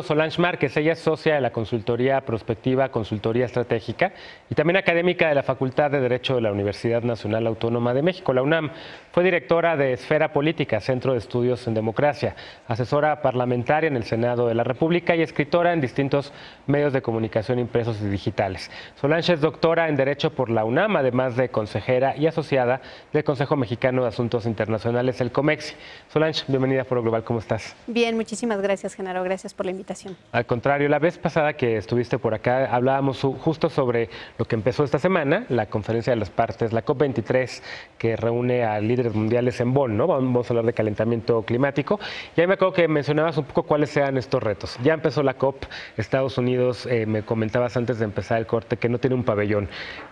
Solange Márquez, ella es socia de la consultoría Prospectiva, Consultoría Estratégica y también académica de la Facultad de Derecho de la Universidad Nacional Autónoma de México, la UNAM. Fue directora de Esfera Política, Centro de Estudios en Democracia, asesora parlamentaria en el Senado de la República y escritora en distintos medios de comunicación impresos y digitales. Solange es doctora en Derecho por la UNAM, además de consejera y asociada del Consejo Mexicano de Asuntos Internacionales, el COMEXI. Solange, bienvenida a Foro Global, ¿cómo estás? Bien, muchísimas gracias, Genaro. Gracias por la invitación. Al contrario, la vez pasada que estuviste por acá hablábamos justo sobre lo que empezó esta semana, la conferencia de las partes, la COP23, que reúne a líderes mundiales en Bonn, ¿no? Vamos a hablar de calentamiento climático. Y ahí me acuerdo que mencionabas un poco cuáles sean estos retos. Ya empezó la COP, Estados Unidos, me comentabas antes de empezar el corte que no tiene un pabellón.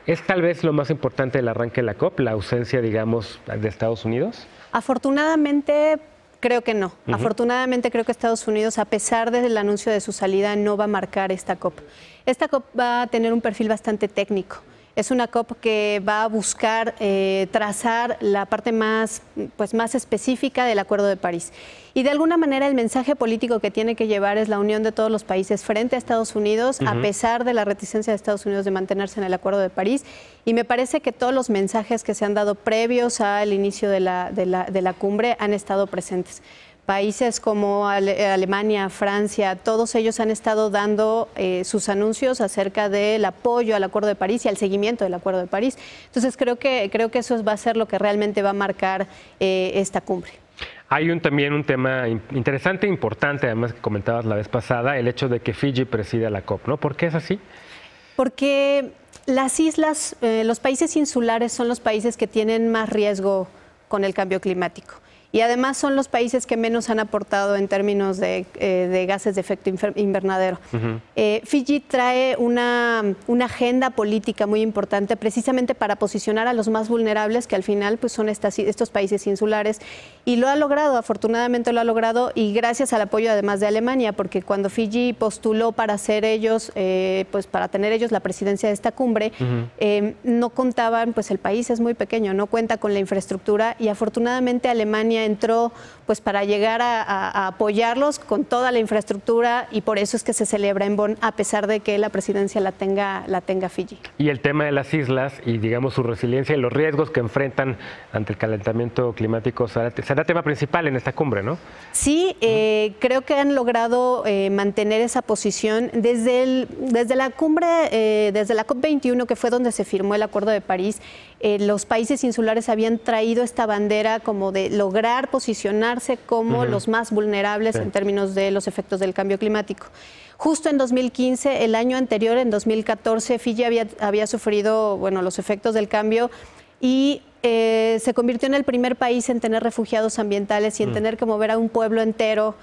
¿Es tal vez lo más importante del arranque de la COP, la ausencia, digamos, de Estados Unidos? Afortunadamente, creo que no. Afortunadamente creo que Estados Unidos, a pesar del anuncio de su salida, no va a marcar esta COP. Esta COP va a tener un perfil bastante técnico. Es una COP que va a buscar trazar la parte más específica del Acuerdo de París. Y de alguna manera el mensaje político que tiene que llevar es la unión de todos los países frente a Estados Unidos, a pesar de la reticencia de Estados Unidos de mantenerse en el Acuerdo de París. Y me parece que todos los mensajes que se han dado previos al inicio de la cumbre han estado presentes. Países como Alemania, Francia, todos ellos han estado dando sus anuncios acerca del apoyo al Acuerdo de París y al seguimiento del Acuerdo de París. Entonces creo que eso va a ser lo que realmente va a marcar esta cumbre. Hay también un tema interesante e importante, además que comentabas la vez pasada, el hecho de que Fiji presida la COP, ¿no? ¿Por qué es así? Porque las islas, los países insulares son los países que tienen más riesgo con el cambio climático. Y además son los países que menos han aportado en términos de gases de efecto invernadero. Fiji trae una agenda política muy importante precisamente para posicionar a los más vulnerables, que al final pues, son estos países insulares. Y lo ha logrado, afortunadamente lo ha logrado, y gracias al apoyo además de Alemania, porque cuando Fiji postuló para ser ellos, para tener ellos la presidencia de esta cumbre, no contaban, pues el país es muy pequeño, no cuenta con la infraestructura, y afortunadamente Alemania entró pues para llegar a apoyarlos con toda la infraestructura, y por eso es que se celebra en Bonn, a pesar de que la presidencia la tenga Fiji. Y el tema de las islas y digamos su resiliencia y los riesgos que enfrentan ante el calentamiento climático será tema principal en esta cumbre, ¿no? Sí, creo que han logrado mantener esa posición desde la cumbre, desde la COP21, que fue donde se firmó el Acuerdo de París. Los países insulares habían traído esta bandera como de lograr posicionarse como los más vulnerables en términos de los efectos del cambio climático. Justo en 2015, el año anterior, en 2014, Fiji había sufrido los efectos del cambio y se convirtió en el primer país en tener refugiados ambientales y en tener que mover a un pueblo entero,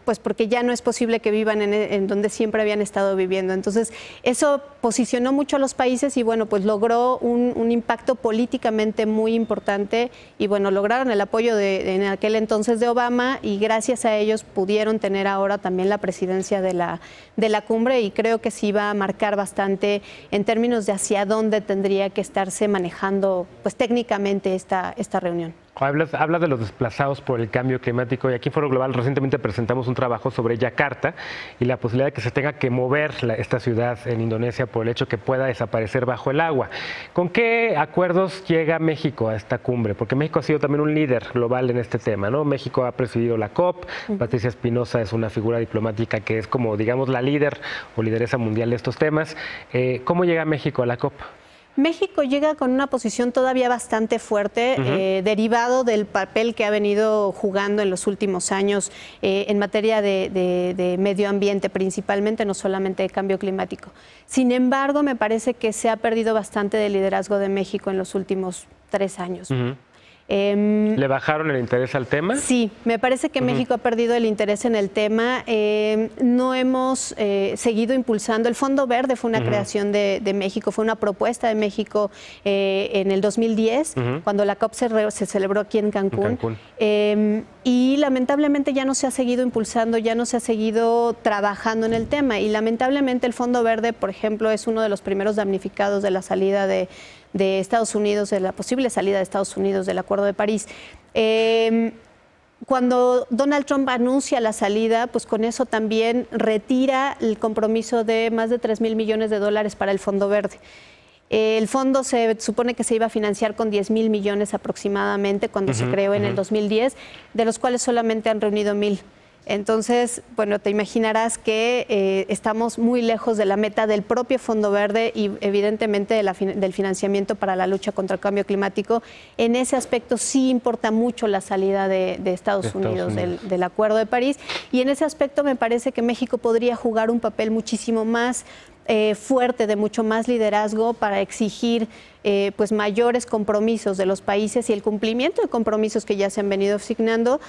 pues porque ya no es posible que vivan en donde siempre habían estado viviendo. Entonces, eso posicionó mucho a los países y pues logró un impacto políticamente muy importante y lograron el apoyo en aquel entonces de Obama, y gracias a ellos pudieron tener ahora también la presidencia de la cumbre, y creo que sí va a marcar bastante en términos de hacia dónde tendría que estarse manejando pues técnicamente esta reunión. Hablas de los desplazados por el cambio climático, y aquí en Foro Global recientemente presentamos un trabajo sobre Yakarta y la posibilidad de que se tenga que mover esta ciudad en Indonesia por el hecho que pueda desaparecer bajo el agua. ¿Con qué acuerdos llega México a esta cumbre? Porque México ha sido también un líder global en este tema, ¿no? México ha presidido la COP, Patricia Espinosa es una figura diplomática que es como, digamos, la líder o lideresa mundial de estos temas. ¿Cómo llega México a la COP? México llega con una posición todavía bastante fuerte, derivado del papel que ha venido jugando en los últimos años en materia de medio ambiente, principalmente, no solamente de cambio climático. Sin embargo, me parece que se ha perdido bastante del liderazgo de México en los últimos 3 años. ¿Le bajaron el interés al tema? Sí, me parece que México ha perdido el interés en el tema. No hemos seguido impulsando. El Fondo Verde fue una creación de México, fue una propuesta de México en el 2010, cuando la COP se celebró aquí en Cancún. Y lamentablemente ya no se ha seguido impulsando, ya no se ha seguido trabajando en el tema. Y lamentablemente el Fondo Verde, por ejemplo, es uno de los primeros damnificados de la salida de Estados Unidos, de la posible salida de Estados Unidos del Acuerdo de París. Cuando Donald Trump anuncia la salida, pues con eso también retira el compromiso de más de $3,000 millones para el Fondo Verde. El fondo se supone que se iba a financiar con $10,000 millones aproximadamente cuando se creó en el 2010, de los cuales solamente han reunido 1,000. Entonces, bueno, te imaginarás que estamos muy lejos de la meta del propio Fondo Verde y evidentemente del financiamiento para la lucha contra el cambio climático. En ese aspecto sí importa mucho la salida de Estados Unidos del Acuerdo de París, y en ese aspecto me parece que México podría jugar un papel muchísimo más fuerte, de mucho más liderazgo para exigir pues mayores compromisos de los países y el cumplimiento de compromisos que ya se han venido asignando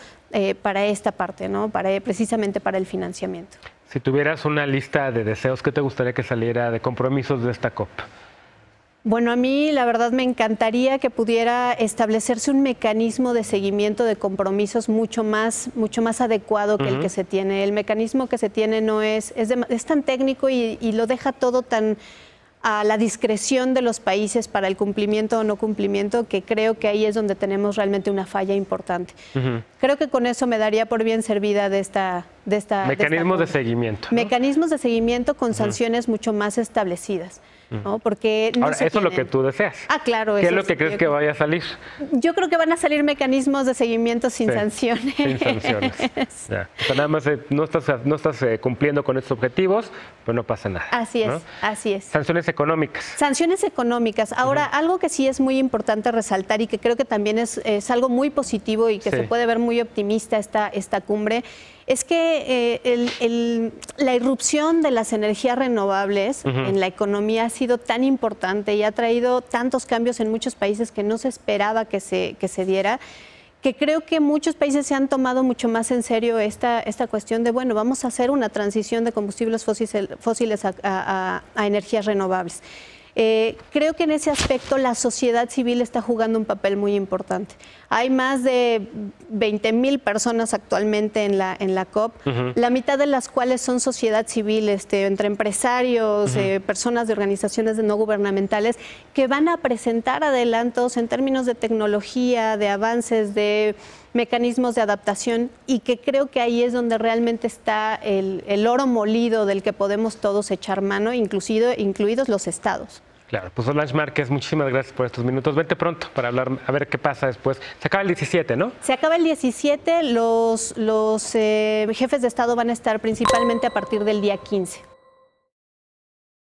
para esta parte, ¿no? Precisamente para el financiamiento. Si tuvieras una lista de deseos, ¿qué te gustaría que saliera de compromisos de esta COP? Bueno, a mí la verdad me encantaría que pudiera establecerse un mecanismo de seguimiento de compromisos mucho más adecuado que el que se tiene. El mecanismo que se tiene no es tan técnico y lo deja todo tan a la discreción de los países para el cumplimiento o no cumplimiento, que creo que ahí es donde tenemos realmente una falla importante. Creo que con eso me daría por bien servida de esta mecanismos de seguimiento, ¿no? Mecanismos de seguimiento con sanciones mucho más establecidas, ¿no? Porque no. Ahora, eso es lo que tú deseas. Ah, claro. ¿Qué es lo que crees que vaya a salir? Yo creo que van a salir mecanismos de seguimiento sin sanciones. Sin sanciones. Ya. O sea, nada más no estás cumpliendo con estos objetivos, pues no pasa nada. Así es, ¿no? así es. Sanciones económicas. Sanciones económicas. Ahora, algo que sí es muy importante resaltar y que creo que también es algo muy positivo y que se puede ver muy optimista esta cumbre, es que la irrupción de las energías renovables en la economía ha sido tan importante y ha traído tantos cambios en muchos países que no se esperaba que se diera, que creo que muchos países se han tomado mucho más en serio esta cuestión de, bueno, vamos a hacer una transición de combustibles fósiles a energías renovables. Creo que en ese aspecto la sociedad civil está jugando un papel muy importante. Hay más de 20,000 personas actualmente en la COP, la mitad de las cuales son sociedad civil, entre empresarios, personas de organizaciones no gubernamentales, que van a presentar adelantos en términos de tecnología, de avances, de mecanismos de adaptación, y que creo que ahí es donde realmente está el oro molido del que podemos todos echar mano, incluidos los estados. Claro, pues Solange Márquez, muchísimas gracias por estos minutos. Vente pronto para hablar, a ver qué pasa después. Se acaba el 17, ¿no? Se acaba el 17, los jefes de Estado van a estar principalmente a partir del día 15.